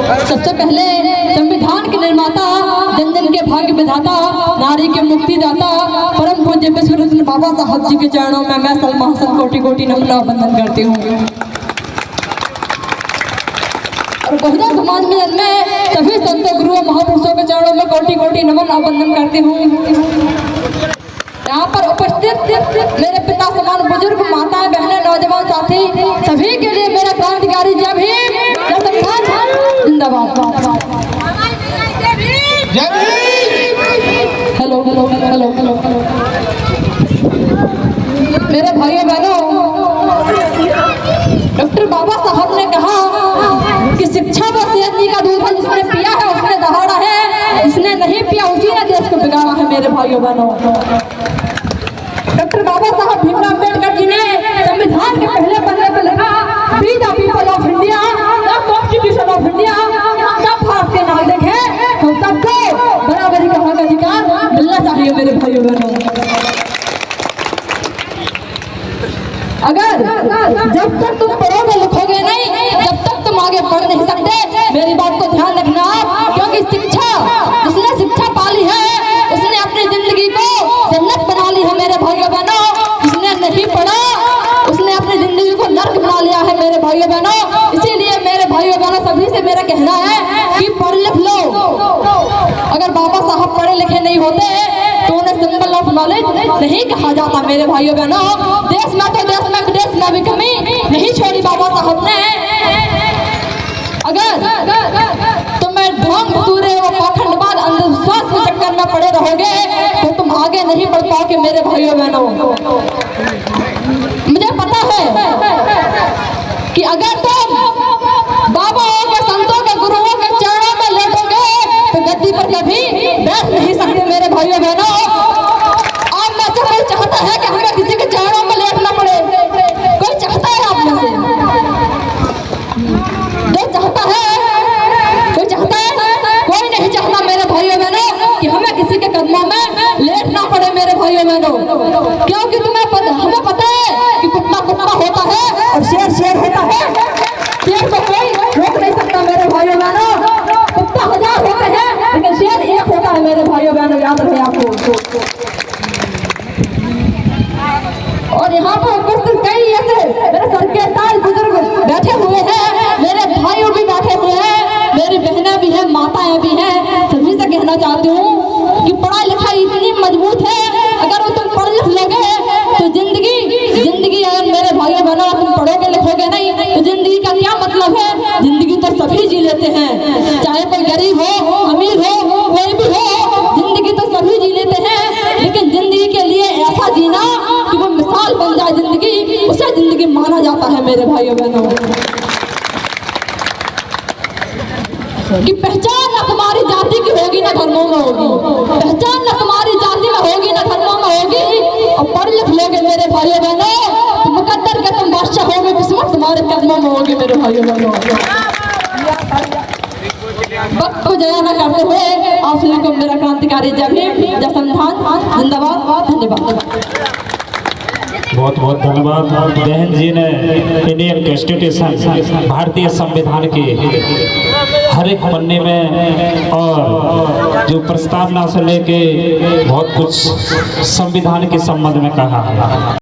सबसे पहले संविधान के निर्माता, जन जन के भाग्य विधाता, नारी के मुक्ति दाता, परम पूज्य विश्व रत्न बाबा साहब जी के चरणों में मैं सलमा हसन कोटि कोटि नमन वंदन करती हूँ। और बहुजन समाज में जन्मे सभी संतों गुरुओं महापुरुषों के चरणों में कोटि कोटि नमन वंदन करती हूँ। यहाँ पर उपस्थित मेरे पिता समान बुजुर्ग, माताएं, बहनें, नौजवान साथी, सभी के लिए मेरा क्रांतिकारी जय भीम, जय संविधान जिंदाबाद। हेलो हेलो हेलो हेलो मेरे भाइयों बहनों, डॉक्टर बाबा साहब ने कहा कि शिक्षा व सेहत का दूध है, जिसने पिया है उसने दहाड़ा है, जिसने नहीं पिया उसी ने देश को बिगाड़ा है। मेरे भाइयों बहनों, डॉक्टर बाबा साहब भीमराव अम्बेडकर जी ने संविधान के पहले पन्ने पर लिखा, be the people of India, the constitution of India, सब भारत के नागरिक हैं, हम सबको बराबरी का हक अधिकार मिलना चाहिए। मेरे भाइयों बहनों, अगर जब तक तुम पढ़ोगे लिखोगे नहीं, जब तक तुम आगे बढ़ नहीं सकते। मेरी बात को ध्यान रखना आप, क्योंकि शिक्षा, जिसने शिक्षा पाली है उसने अपनी जिंदगी को जन्नत बना ली है। मेरे भाइयों बहनों, जिसने नहीं पढ़ा उसने अपनी जिंदगी को नर्क बना लिया है। मेरे भाइयों बहनों, इसीलिए मेरे भाइयों बहनों सभी से मेरा कहना है कि पढ़ लिख लो। अगर बाबा साहब पढ़े लिखे नहीं होते तो उन्हें सिंबल ऑफ नॉलेज नहीं कहा जाता। मेरे भाइयों बहनों, देश में तो देश में विदेश में भी कमी नहीं छोड़ी बाबा साहब ने। अगर तुम्हें ढोंग भटूरे और पाखंडवाद अंधविश्वास के चक्कर में पड़े रहोगे तो तुम आगे नहीं बढ़ पाओगे। मेरे भाइयों बहनों, मुझे पता है कि अगर तुम बाबाओं के, संतों के, गुरुओं के चरणों में लेटोगे तो गद्दी पर कभी बैठ नहीं सकते। मेरे भाइयों बहनों, आप में से कोई चाहता है कि हमें किसी के चरणों में लेटना पड़े? कोई चाहता है आप में से? कोई चाहता है? कोई चाहता है? कोई नहीं चाहता। मेरे भाइयों बहनों, कि हमें किसी के कदमों में लेटना पड़े। मेरे भाइयों बहनों, क्योंकि हमें पता है कि कुत्ता कुत्ता होता है और शेर शेर होता है। शेर को कोई रोक नहीं सकता। मेरे भाइयों बहनों, कुत्ता 1000 होते हैं लेकिन शेर एक होता है। मेरे भाइयों बहनों, याद रहे आपको। और यहाँ पर उपस्थित कई ऐसे मेरे सर के ताज बुजुर्ग बैठे हुए हैं, मेरे भाइयों भी बैठे हुए हैं, मेरी बहनें भी हैं, माताएं भी हैं। सभी से कहना चाहती हूँ कि पढ़ाई लिखाई इतनी मजबूत है, अगर वो तुम पढ़ लिख लोगे तो जिंदगी अगर मेरे भाइयों बहनों तुम पढ़ोगे लिखोगे नहीं तो जिंदगी का क्या मतलब है? जिंदगी तो सभी जी लेते हैं, चाहे कोई गरीब हो, अमीर हो, कोई भी हो, जिंदगी तो सभी जी लेते हैं। लेकिन जिंदगी के लिए ऐसा जीना कि वो मिसाल बन जाए जिंदगी, उसे जिंदगी माना जाता है। मेरे भाइयों बहनों, कि पहचान न तुम्हारी जाति की होगी ना धर्मों में होगी, पहचान न तुम्हारी जाति में होगी ना धर्मों में होगी। और पढ़ लिख लोगे मेरे भाइयों बहनों तो मुकद्दर के तुम बादशाह होगे, किस्मत तुम्हारे कदमों में होगी। मेरे भाइयों बहनों, वक्त को जया न करते हुए आप सभी को मेरा क्रांतिकारी जय भीम, जय संविधान जिंदाबाद। धन्यवाद। बहुत बहुत धन्यवाद। बहन जी ने इंडियन कॉन्स्टिट्यूशन, भारतीय संविधान के हर एक पन्ने में और जो प्रस्तावना से लेके बहुत कुछ संविधान के संबंध में कहा।